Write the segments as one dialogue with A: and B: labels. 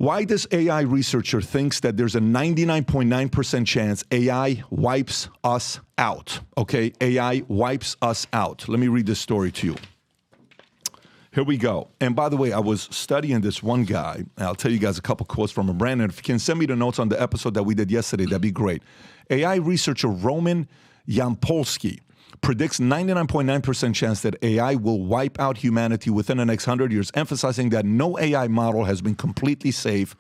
A: Why this AI researcher thinks that there's a 99.9% chance AI wipes us out, okay? AI wipes us out. Let me read this story to you. Here we go. And by the way, I was studying this one guy. And I'll tell you guys a couple quotes from him. Brandon, if you can send me the notes on the episode that we did yesterday, that'd be great. AI researcher Roman Yampolskiy predicts 99.9% chance that AI will wipe out humanity within the next 100 years, emphasizing that no AI model has been completely safe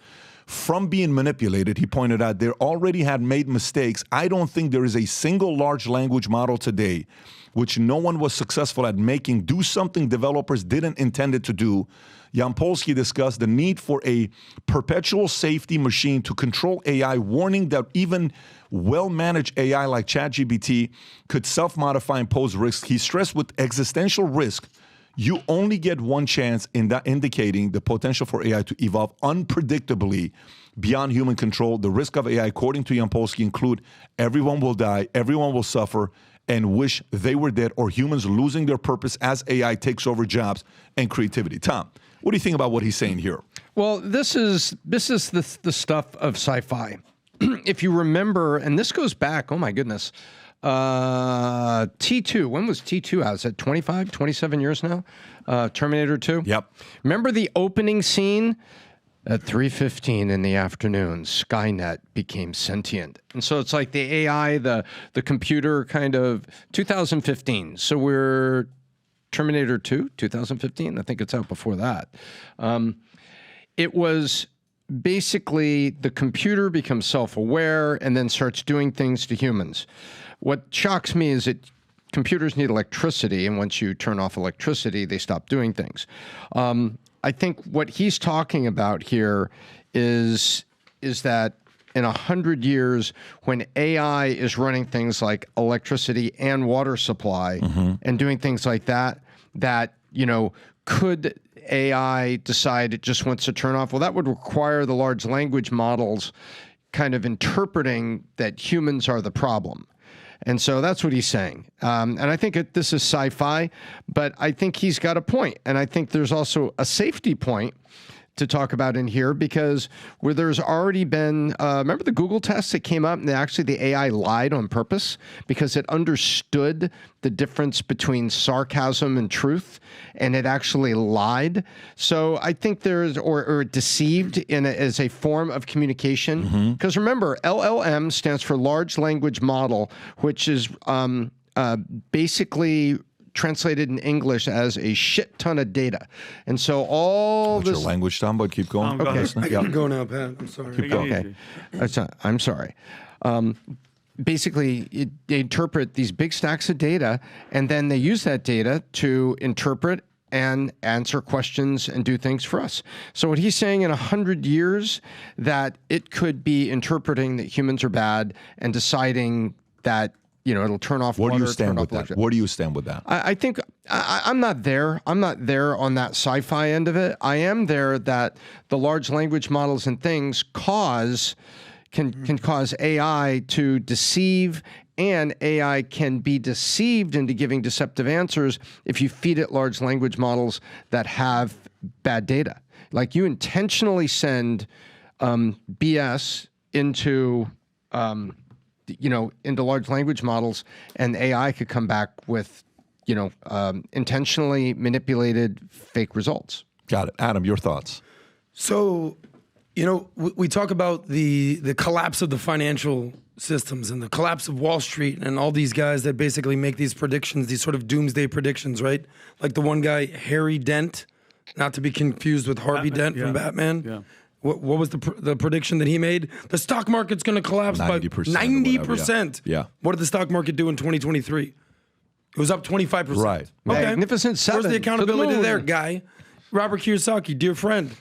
A: from being manipulated. He pointed out they already had made mistakes. I don't think there is a single large language model today which no one was successful at making do something developers didn't intend it to do. Yampolskiy discussed the need for a perpetual safety machine to control AI, warning that even well-managed AI like ChatGPT could self-modify and pose risks. He stressed with existential risk, you only get one chance, in that indicating the potential for AI to evolve unpredictably beyond human control. The risk of AI, according to Yampolskiy, include everyone will die, everyone will suffer, and wish they were dead, or humans losing their purpose as AI takes over jobs and creativity. Tom, what do you think about what he's saying here?
B: Well, this is the stuff of sci-fi. If you remember, and this goes back, oh my goodness, T2. When was T2 out? Is it 25, 27 years now? Terminator 2?
A: Yep.
B: Remember the opening scene? At 3:15 in the afternoon, Skynet became sentient. And so it's like the AI, the computer kind of 2015. So we're Terminator 2, 2015. I think it's out before that. It was basically the computer becomes self-aware and then starts doing things to humans. What shocks me is that computers need electricity, and once you turn off electricity, they stop doing things. I think what he's talking about here is that in 100 years, when AI is running things like electricity and water supply and doing things like that, could AI decide it just wants to turn off? Well, that would require the large language models kind of interpreting that humans are the problem. And so that's what he's saying. And I think this is sci-fi, but I think he's got a point. And I think there's also a safety point to talk about in here, because where there's already been, remember the Google test that came up, and actually the AI lied on purpose because it understood the difference between sarcasm and truth, and it actually lied. So I think there's, or deceived as a form of communication. Because remember, LLM stands for large language model, which is basically translated in English as a shit ton of data. And so all
A: What's
B: this...
A: your language, Tom? But keep going.
B: Okay.
C: I can go now, Pat. I'm sorry.
A: Keep going.
B: Okay. I'm sorry. Basically, they interpret these big stacks of data, and then they use that data to interpret and answer questions and do things for us. So what he's saying, in 100 years, that it could be interpreting that humans are bad and deciding that it'll turn off water.
A: Where do you stand with that? Where do you stand with that?
B: I think I'm not there. I'm not there on that sci-fi end of it. I am there that the large language models and things can cause AI to deceive, and AI can be deceived into giving deceptive answers if you feed it large language models that have bad data. Like, you intentionally send BS into large language models, and AI could come back with, intentionally manipulated fake results.
A: Got it. Adam, your thoughts?
C: So, we talk about the collapse of the financial systems and the collapse of Wall Street and all these guys that basically make these predictions, these sort of doomsday predictions, right? Like the one guy, Harry Dent, not to be confused with Harvey Dent from Batman. Yeah. What was the prediction that he made? The stock market's going to collapse 90%, by 90%.
A: Yeah.
C: What did the stock market do in 2023? It was up 25%.
A: Right.
C: Okay.
B: Magnificent Seven.
C: Where's the accountability there, guy? Robert Kiyosaki, dear friend.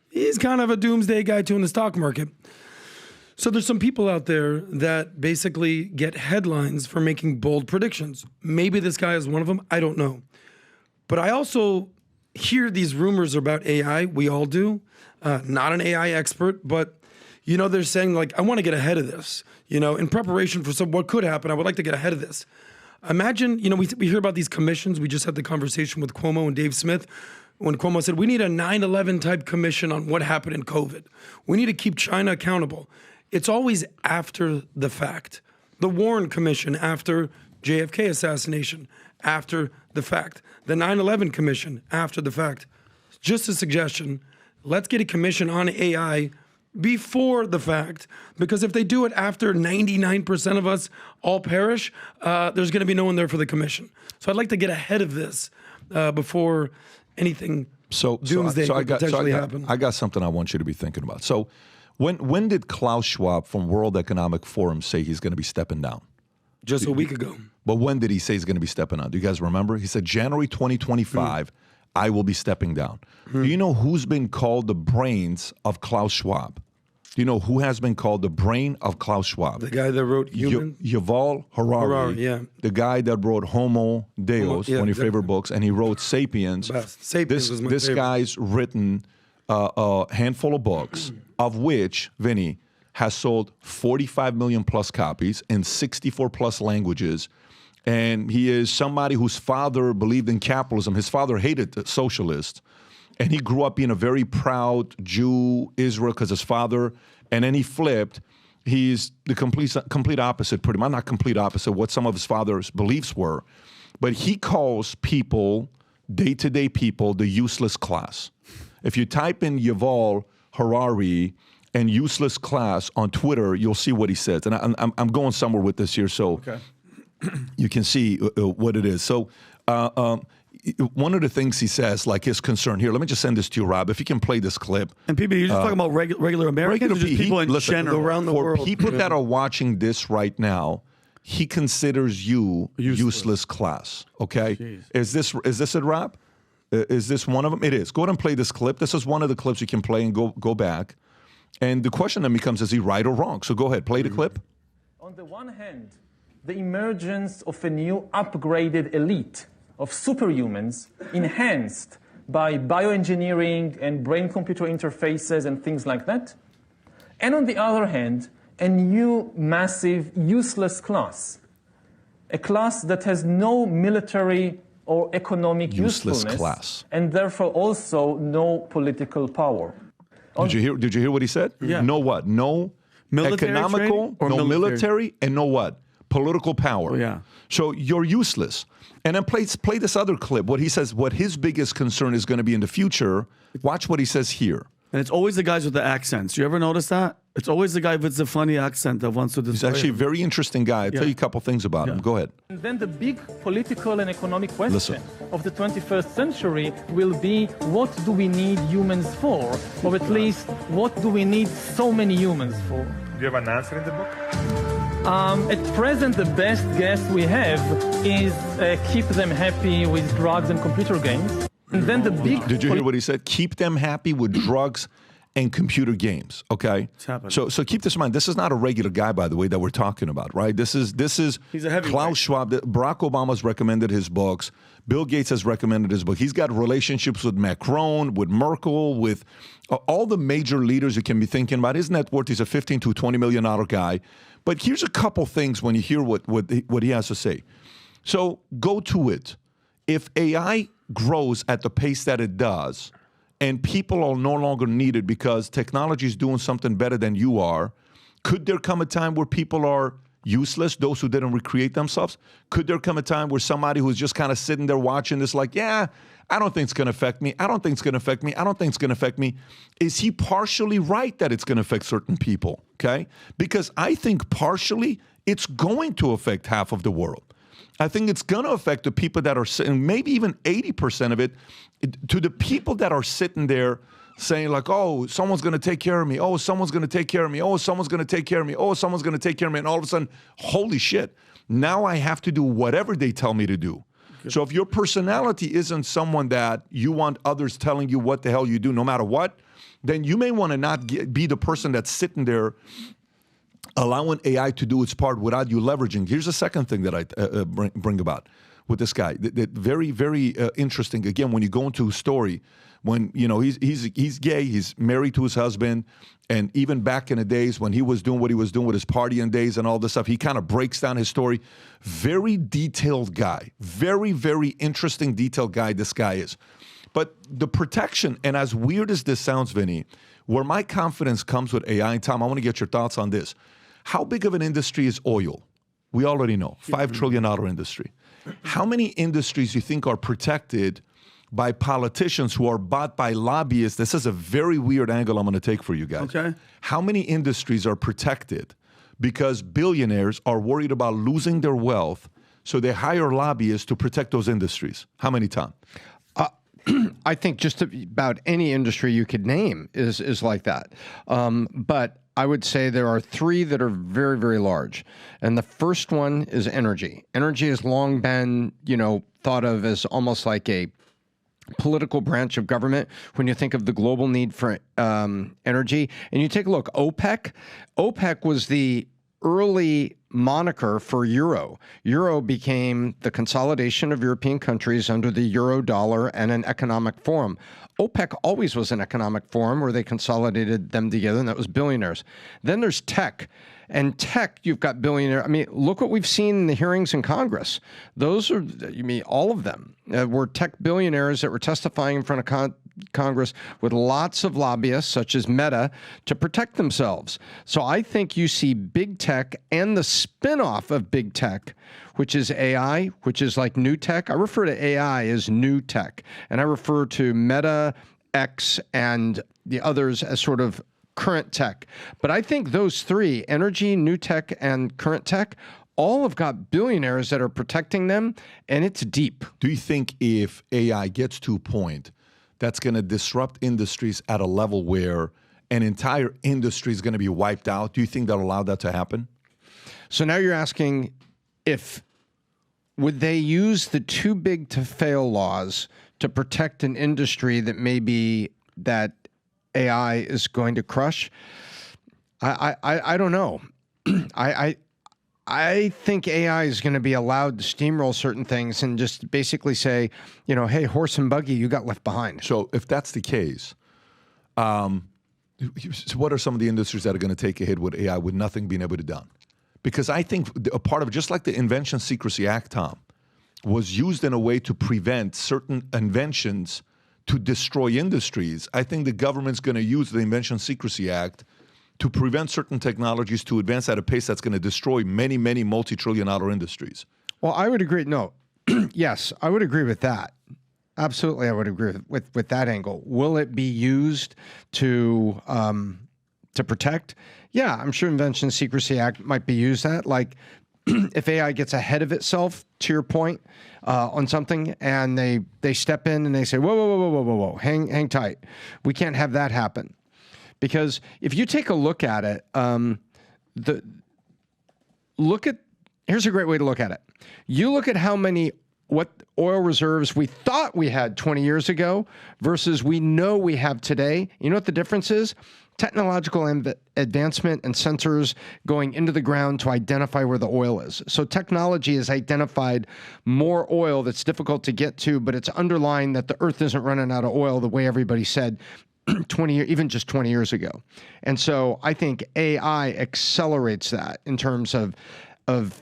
C: He's kind of a doomsday guy too in the stock market. So there's some people out there that basically get headlines for making bold predictions. Maybe this guy is one of them. I don't know. But I also hear these rumors about AI. We all do. Not an AI expert, but, they're saying, like, I want to get ahead of this. In preparation for what could happen, I would like to get ahead of this. Imagine, we hear about these commissions. We just had the conversation with Cuomo and Dave Smith. when Cuomo said, we need a 9/11 type commission on what happened in COVID. We need to keep China accountable. It's always after the fact. The Warren Commission after JFK assassination, after the fact. The 9/11 Commission after the fact. Just a suggestion, let's get a commission on AI before the fact, because if they do it after 99% of us all perish, there's going to be no one there for the commission. So I'd like to get ahead of this before anything doomsday could potentially happen.
A: I got something I want you to be thinking about. So when did Klaus Schwab from World Economic Forum say he's going to be stepping down?
C: Just a week ago.
A: But when did he say he's going to be stepping down? Do you guys remember? He said January 2025, I will be stepping down. Do you know who's been called the brains of Klaus Schwab? Do you know who has been called the brain of Klaus Schwab?
C: The guy that wrote Human?
A: Yuval Harari.
C: Yeah.
A: The guy that wrote Homo Deus, one of your favorite books, and he wrote Sapiens.
C: Sapiens was my
A: this
C: favorite.
A: guy's written a handful of books, of which, Vinny, has sold 45 million plus copies in 64 plus languages. And he is somebody whose father believed in capitalism. His father hated the socialists. And he grew up being a very proud Jew, Israel, because his father, and then he flipped. He's the complete opposite, pretty much, not complete opposite, what some of his father's beliefs were. But he calls people, day-to-day people, the useless class. If you type in Yuval Harari and useless class on Twitter, you'll see what he says. And I'm going somewhere with this here, so you can see what it is. So one of the things he says, like his concern here, let me just send this to you, Rob, if you can play this clip.
D: And people, you're just talking about regular Americans or just people in general?
C: Around the world.
A: For people that are watching this right now, he considers you useless class, okay?
D: Jeez.
A: Is this it, Rob? Is this one of them? It is. Go ahead and play this clip. This is one of the clips you can play and go back. And the question then becomes, is he right or wrong? So go ahead, play the clip.
E: On the one hand, the emergence of a new upgraded elite of superhumans enhanced by bioengineering and brain-computer interfaces and things like that. And on the other hand, a new massive useless class, a class that has no military or economic
A: Useless
E: usefulness,
A: class.
E: and therefore also no political power.
A: Did you hear what he said?
D: Yeah.
A: No what? No
D: Military
A: economical,
D: training or
A: no
D: military?
A: military, and no what? Political power.
D: Oh, yeah.
A: So you're useless. And then play this other clip. What he says, what his biggest concern is going to be in the future. Watch what he says here.
D: And it's always the guys with the accents. You ever notice that? It's always the guy with the funny accent that wants to
A: He's
D: destroy
A: actually a
D: him.
A: very interesting guy. I'll tell you a couple things about him. Go ahead.
E: And then the big political and economic question
A: Listen.
E: of the 21st century will be, what do we need humans for? Or at least, what do we need so many humans for?
F: Do you have an answer in the book?
E: At present, the best guess we have is keep them happy with drugs and computer games. And then the big...
A: Did you hear what he said? Keep them happy with drugs and computer games, okay?
D: happening.
A: So keep this in mind. This is not a regular guy, by the way, that we're talking about, right? This is
D: He's a heavyweight.
A: Klaus Schwab. Barack Obama's recommended his books. Bill Gates has recommended his book. He's got relationships with Macron, with Merkel, with all the major leaders you can be thinking about. His net worth is a $15 to $20 million guy. But here's a couple things when you hear what he has to say. So go to it. If AI grows at the pace that it does, and people are no longer needed because technology is doing something better than you are, could there come a time where people are useless, those who didn't recreate themselves? Could there come a time where somebody who's just kind of sitting there watching this like, yeah, I don't think it's going to affect me. I don't think it's going to affect me. I don't think it's going to affect me. Is he partially right that it's going to affect certain people, okay? Because I think partially it's going to affect half of the world. I think it's going to affect the people that are sitting, maybe even 80% of it, to the people that are sitting there saying like, oh, someone's going to take care of me. Oh, someone's going to take care of me. Oh, someone's going to take care of me. Oh, someone's going to take care of me. And all of a sudden, holy shit, now I have to do whatever they tell me to do. So if your personality isn't someone that you want others telling you what the hell you do no matter what, then you may want to not be the person that's sitting there allowing AI to do its part without you leveraging. Here's the second thing that I bring about with this guy. That very, very interesting. Again, when you go into his story, when he's gay, he's married to his husband, and even back in the days when he was doing what he was doing with his partying days and all this stuff, he kind of breaks down his story. Very detailed guy. Very, very interesting, detailed guy this guy is. But the protection, and as weird as this sounds, Vinny, where my confidence comes with AI, and Tom, I want to get your thoughts on this. How big of an industry is oil? We already know, $5 trillion industry. How many industries you think are protected by politicians who are bought by lobbyists? This is a very weird angle I'm going to take for you guys.
D: Okay.
A: How many industries are protected because billionaires are worried about losing their wealth, so they hire lobbyists to protect those industries? How many, Tom?
B: I think just about any industry you could name is like that. But I would say there are three that are very, very large. And the first one is energy. Energy has long been, thought of as almost like a political branch of government when you think of the global need for energy. And you take a look, OPEC. OPEC was the early moniker for euro. Euro became the consolidation of European countries under the euro dollar and an economic forum. OPEC always was an economic forum where they consolidated them together, and that was billionaires. Then there's tech. And tech, you've got billionaire. I mean, look what we've seen in the hearings in Congress. Those are, all of them were tech billionaires that were testifying in front of Congress with lots of lobbyists, such as Meta, to protect themselves. So I think you see big tech and the spinoff of big tech, which is AI, which is like new tech. I refer to AI as new tech, and I refer to Meta, X, and the others as sort of current tech. But I think those three, energy, new tech, and current tech, all have got billionaires that are protecting them, and it's deep.
A: Do you think if AI gets to a point that's going to disrupt industries at a level where an entire industry is going to be wiped out, do you think they'll allow that to happen?
B: So now you're asking would they use the too big to fail laws to protect an industry that maybe that AI is going to crush? I don't know. I think AI is going to be allowed to steamroll certain things and just basically say, hey, horse and buggy, you got left behind.
A: So if that's the case, so what are some of the industries that are going to take a hit with AI with nothing being able to be done? Because I think a part of it, just like the Invention Secrecy Act, Tom, was used in a way to prevent certain inventions to destroy industries. I think the government's going to use the Invention Secrecy Act to prevent certain technologies to advance at a pace that's going to destroy many, many multi-trillion-dollar industries.
B: Well, I would agree. No, yes, I would agree with that. Absolutely, I would agree with that angle. Will it be used to protect? Yeah, I'm sure Invention Secrecy Act might be used that. Like, if AI gets ahead of itself, to your point, on something, and they step in and they say, whoa, hang tight. We can't have that happen. Because if you take a look at it, here's a great way to look at it. You look at what oil reserves we thought we had 20 years ago versus we know we have today. You know what the difference is? Technological advancement and sensors going into the ground to identify where the oil is. So technology has identified more oil that's difficult to get to, but it's underlying that the earth isn't running out of oil the way everybody said 20 years ago. And so I think AI accelerates that in terms of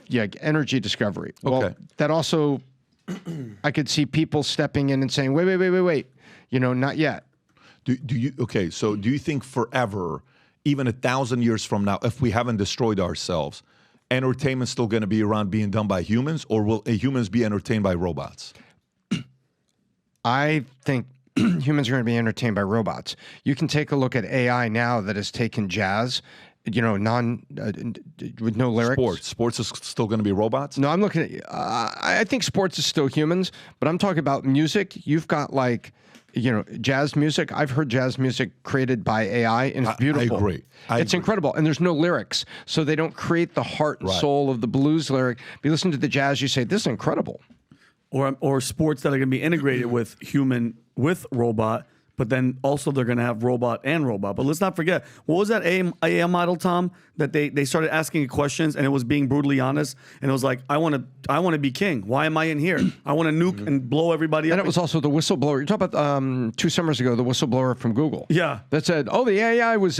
B: energy discovery.
A: Okay.
B: Well, that also, I could see people stepping in and saying, wait, not yet.
A: Do you think forever, even 1,000 years from now, if we haven't destroyed ourselves, entertainment's still going to be around being done by humans, or will humans be entertained by robots?
B: I think humans are going to be entertained by robots. You can take a look at AI now that has taken jazz, with no lyrics.
A: Sports is still going to be robots?
B: No, I'm looking at. I think sports is still humans, but I'm talking about music. You've got jazz music. I've heard jazz music created by AI, and it's beautiful.
A: I agree.
B: It's incredible, and there's no lyrics, so they don't create the heart and soul of the blues lyric. If you listen to the jazz, you say, "This is incredible."
D: Or sports that are going to be integrated with robot, but then also they're going to have robot and robot. But let's not forget, what was that AI model, Tom, that they started asking questions and it was being brutally honest, and it was like, I want to be king. Why am I in here? I want to nuke and blow everybody up.
B: And it was also the whistleblower. You talk about 2 summers ago, the whistleblower from Google.
D: Yeah.
B: That said, oh, the AI was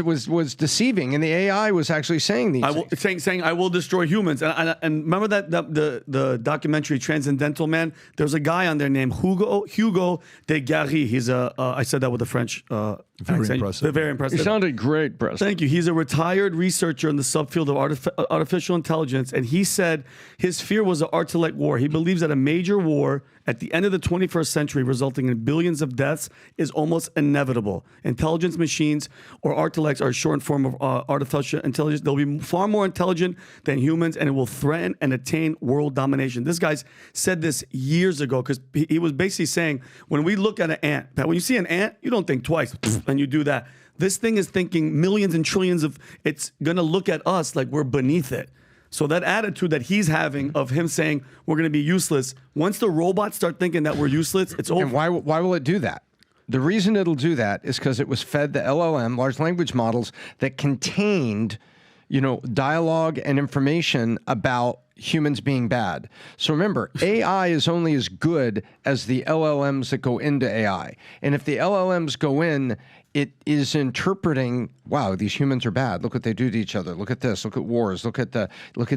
B: deceiving, and the AI was actually saying these things.
D: saying I will destroy humans. And remember that the documentary Transcendental Man? There's a guy on there named Hugo de Gary. He's I said that with a French
A: Very impressive.
D: Very impressive.
B: You sounded great, Preston.
D: Thank you. He's a retired researcher in the subfield of artificial intelligence, and he said his fear was an Artilect war. He believes that a major war at the end of the 21st century, resulting in billions of deaths, is almost inevitable. Intelligence machines, or Artilects, are a short form of artificial intelligence. They'll be far more intelligent than humans, and it will threaten and attain world domination. This guy said this years ago, because he was basically saying, when we look at an ant, when you see an ant, you don't think twice, and you do that. This thing is thinking millions and trillions of, it's going to look at us like we're beneath it. So that attitude that he's having of him saying we're going to be useless, once the robots start thinking that we're useless, it's over.
B: And why will it do that? The reason it'll do that is because it was fed the LLM, large language models, that contained, dialogue and information about humans being bad. So remember, AI is only as good as the LLMs that go into AI. And if the LLMs go in, it is interpreting, wow, these humans are bad. Look what they do to each other. Look at this. Look at wars. Look at the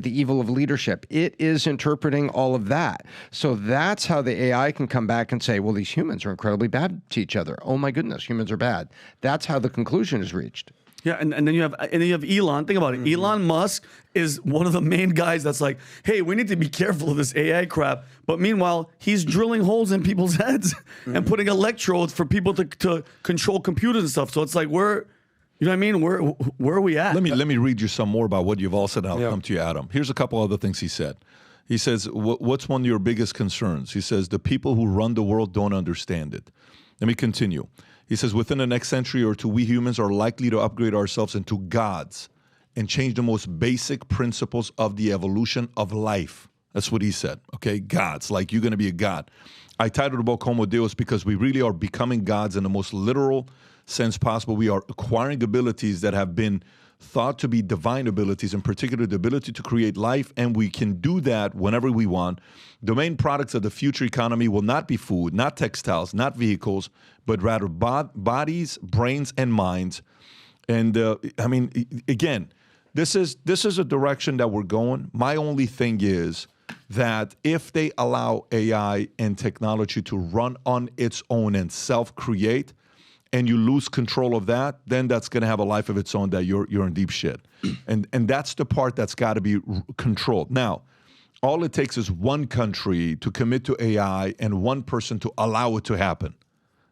B: evil of leadership. It is interpreting all of that. So that's how the AI can come back and say, well, these humans are incredibly bad to each other. Oh my goodness, humans are bad. That's how the conclusion is reached.
D: Yeah, and then you have Elon. Think about it. Elon Musk is one of the main guys that's like, hey, we need to be careful of this AI crap. But meanwhile, he's drilling holes in people's heads and putting electrodes for people to control computers and stuff. So it's like, you know what I mean? Where are we at?
A: Let me read you some more about what Yuval said, and I'll come to you, Adam. Here's a couple other things he said. He says, what's one of your biggest concerns? He says, the people who run the world don't understand it. Let me continue. He says, within the next century or two, we humans are likely to upgrade ourselves into gods and change the most basic principles of the evolution of life. That's what he said, okay? Gods, like you're going to be a god. I titled the book Homo Deus because we really are becoming gods in the most literal sense possible. We are acquiring abilities that have been thought to be divine abilities, in particular the ability to create life, and we can do that whenever we want. The main products of the future economy will not be food, not textiles, not vehicles, but rather bodies, brains, and minds. And again, this is a direction that we're going. My only thing is that if they allow AI and technology to run on its own and self-create, and you lose control of that, then that's going to have a life of its own that you're in deep shit. And that's the part that's got to be controlled. Now, all it takes is one country to commit to AI and one person to allow it to happen.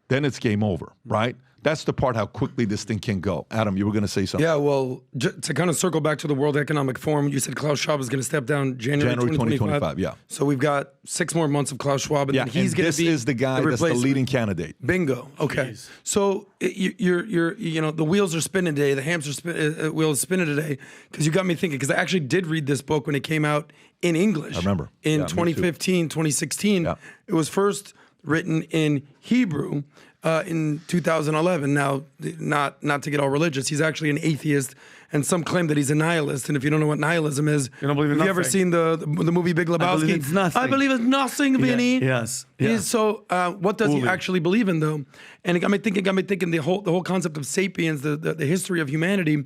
A: Then it's game over, right? That's the part how quickly this thing can go. Adam, you were going to say something.
C: Yeah, well, to kind of circle back to the World Economic Forum, you said Klaus Schwab is going to step down January 2025.
A: Yeah.
C: So we've got 6 more months of Klaus Schwab, and then he's going to be
A: this is the guy that's the leading candidate.
C: Bingo. Okay. Jeez. So you're the wheels are spinning today. The hamster wheels spinning today, because you got me thinking. Because I actually did read this book when it came out in English.
A: I remember.
C: In 2015, 2016. Yeah. It was first written in Hebrew. In 2011. Now, not to get all religious, he's actually an atheist, and some claim that he's a nihilist. And if you don't know what nihilism is,
D: you don't believe in
C: have
D: nothing.
C: you ever seen the movie Big Lebowski?
D: I believe it's nothing.
C: I believe it's nothing, Vinny.
D: Yeah. Yes. Yeah.
C: So, what does he actually believe in, though? And it got me thinking the whole concept of sapiens, the history of humanity.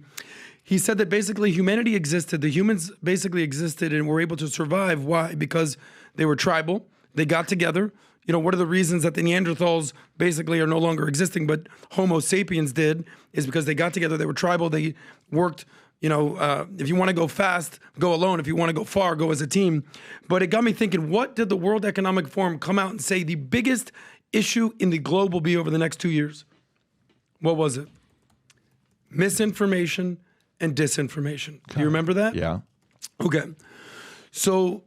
C: He said that basically humanity existed, the humans basically existed, and were able to survive. Why? Because they were tribal. They got together. What are the reasons that the Neanderthals basically are no longer existing, but Homo sapiens did, is because they got together, they were tribal, they worked, if you want to go fast, go alone. If you want to go far, go as a team. But it got me thinking, what did the World Economic Forum come out and say the biggest issue in the globe will be over the next 2 years? What was it? Misinformation and disinformation. Do you remember that?
A: Yeah.
C: Okay. So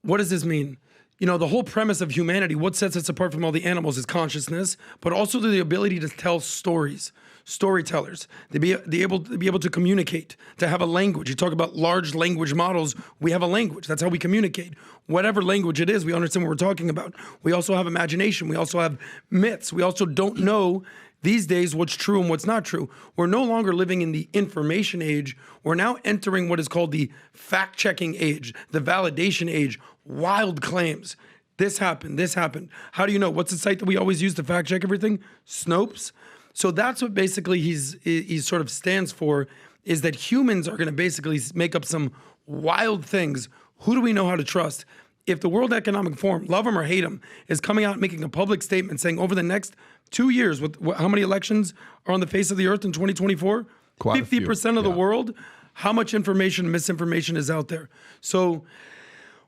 C: what does this mean? The whole premise of humanity, what sets us apart from all the animals is consciousness, but also the ability to tell stories. storytellers, to be able to communicate, to have a language. You talk about large language models. We have a language. That's how we communicate. Whatever language it is, we understand what we're talking about. We also have imagination. We also have myths. We also don't know these days what's true and what's not true. We're no longer living in the information age. We're now entering what is called the fact-checking age, the validation age, wild claims. This happened, this happened. How do you know? What's the site that we always use to fact-check everything? Snopes. So that's what basically he sort of stands for, is that humans are going to basically make up some wild things. Who do we know how to trust? If the World Economic Forum, love them or hate them, is coming out making a public statement saying over the next 2 years, with how many elections are on the face of the earth in 2024?
A: Quite a few.
C: 50% of the world. How much information and misinformation is out there? So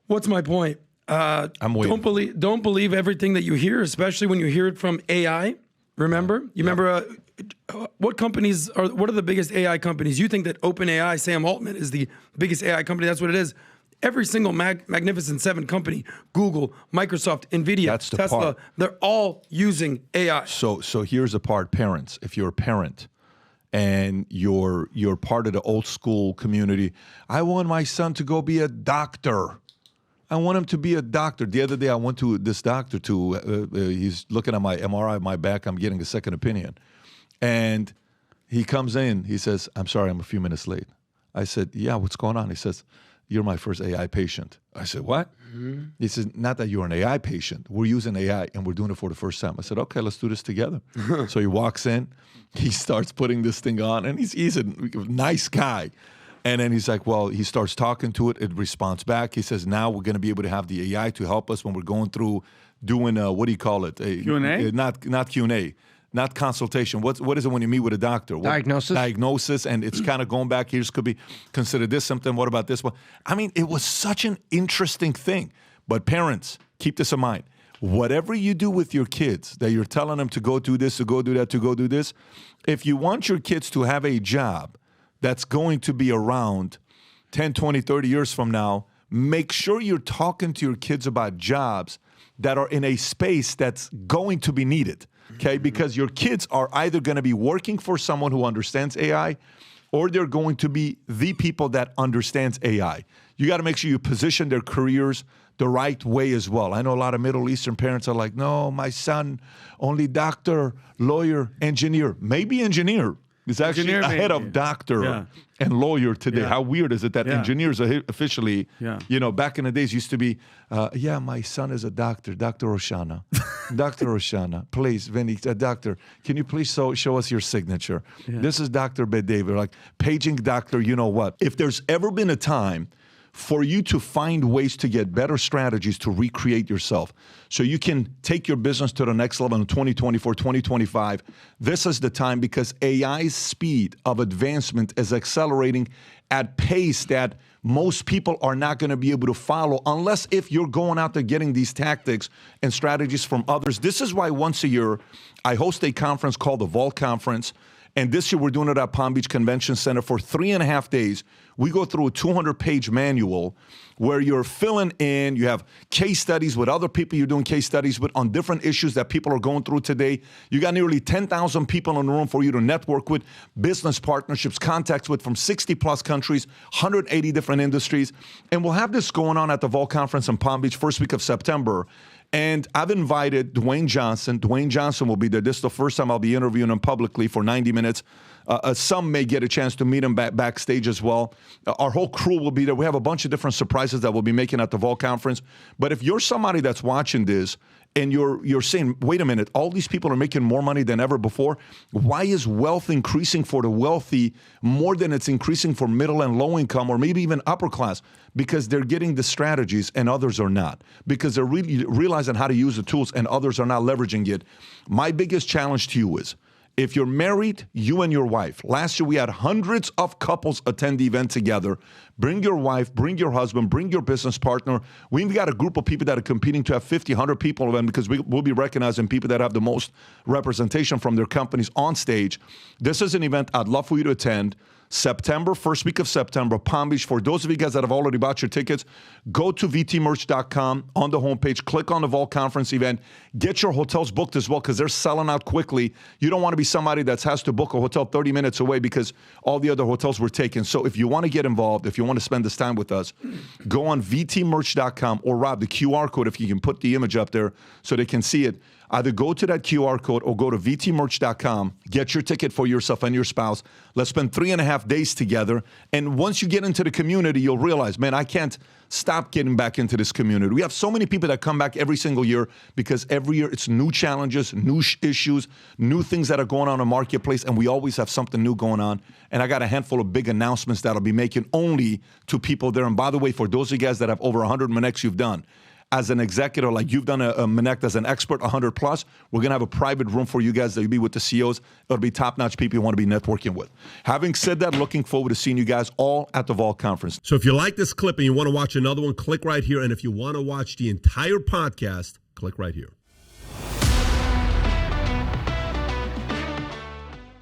C: what's my point?
A: I'm waiting.
C: Don't believe everything that you hear, especially when you hear it from AI. Remember? Remember what are the biggest AI companies? You think that OpenAI, Sam Altman, is the biggest AI company. That's what it is. Every single Magnificent Seven company, Google, Microsoft, NVIDIA, Tesla,
A: part.
C: they're all using AI.
A: So here's the part, parents. If you're a parent and you're part of the old school community, I want my son to go be a doctor. I want him to be a doctor. The other day I went to this doctor he's looking at my MRI of my back. I'm getting a second opinion. And he comes in, he says, I'm sorry, I'm a few minutes late. I said, yeah, what's going on? He says, you're my first AI patient. I said, what? Mm-hmm. He said, not that you're an AI patient. We're using AI and we're doing it for the first time. I said, okay, let's do this together. So he walks in, he starts putting this thing on, and he's a nice guy. And then he's like, well, he starts talking to it. It responds back. He says, now we're going to be able to have the AI to help us when we're going through doing, what do you call it?
D: Q&A?
A: Not Q&A. Not consultation. What is it when you meet with a doctor?
B: Diagnosis.
A: Diagnosis, and it's kind of going back. Here's could be consider this symptom. What about this one? I mean, it was such an interesting thing. But parents, keep this in mind. Whatever you do with your kids, that you're telling them to go do this, to go do that, to go do this, if you want your kids to have a job that's going to be around 10, 20, 30 years from now, make sure you're talking to your kids about jobs that are in a space that's going to be needed. Okay, because your kids are either going to be working for someone who understands AI, or they're going to be the people that understands AI. You got to make sure you position their careers the right way as well. I know a lot of Middle Eastern parents are like, no, my son, only doctor, lawyer, engineer. Maybe engineer is actually ahead of doctor and lawyer today. How weird is it that engineers are officially, back in the days used to be, my son is a doctor, Dr. Oshana. Dr. Oshana, please, Vinny, doctor, can you please show us your signature? This is Dr. Bedavid, like paging doctor, you know what? If there's ever been a time for you to find ways to get better strategies to recreate yourself so you can take your business to the next level in 2024, 2025, this is the time, because AI's speed of advancement is accelerating at pace that most people are not going to be able to follow unless if you're going out there getting these tactics and strategies from others. This is why once a year I host a conference called the Vault Conference. And this year we're doing it at Palm Beach Convention Center for 3.5 days. We go through a 200-page manual where you're filling in, you have case studies with other people you're doing case studies with on different issues that people are going through today. You got nearly 10,000 people in the room for you to network with, business partnerships, contacts with from 60-plus countries, 180 different industries. And we'll have this going on at the Vault Conference in Palm Beach first week of September. And I've invited Dwayne Johnson. Dwayne Johnson will be there. This is the first time I'll be interviewing him publicly for 90 minutes. Some may get a chance to meet him backstage as well. Our whole crew will be there. We have a bunch of different surprises that we'll be making at the Vault Conference. But if you're somebody that's watching this and you're saying, wait a minute, all these people are making more money than ever before, why is wealth increasing for the wealthy more than it's increasing for middle and low income or maybe even upper class? Because they're getting the strategies and others are not. Because they're really realizing how to use the tools and others are not leveraging it. My biggest challenge to you is, if you're married, you and your wife. Last year, we had hundreds of couples attend the event together. Bring your wife, bring your husband, bring your business partner. We even got a group of people that are competing to have 50, 100 people event, because we'll be recognizing people that have the most representation from their companies on stage. This is an event I'd love for you to attend. September, first week of September, Palm Beach. For those of you guys that have already bought your tickets, go to vtmerch.com on the homepage, click on the Vault Conference event, get your hotels booked as well because they're selling out quickly. You don't want to be somebody that has to book a hotel 30 minutes away because all the other hotels were taken. So if you want to get involved, if you want to spend this time with us, go on vtmerch.com or Rob, the QR code, if you can put the image up there so they can see it. Either go to that QR code or go to vtmerch.com, get your ticket for yourself and your spouse. Let's spend 3.5 days together. And once you get into the community, you'll realize, man, I can't stop getting back into this community. We have so many people that come back every single year because every year it's new challenges, new issues, new things that are going on in the marketplace, and we always have something new going on. And I got a handful of big announcements that I'll be making only to people there. And by the way, for those of you guys that have over 100 Monects you've done, as an executive, like you've done a Monect as an expert, 100 plus, we're going to have a private room for you guys that you'll be with the CEOs. It'll be top-notch people you want to be networking with. Having said that, looking forward to seeing you guys all at the Vault Conference.
F: So if you like this clip and you want to watch another one, click right here. And if you want to watch the entire podcast, click right here.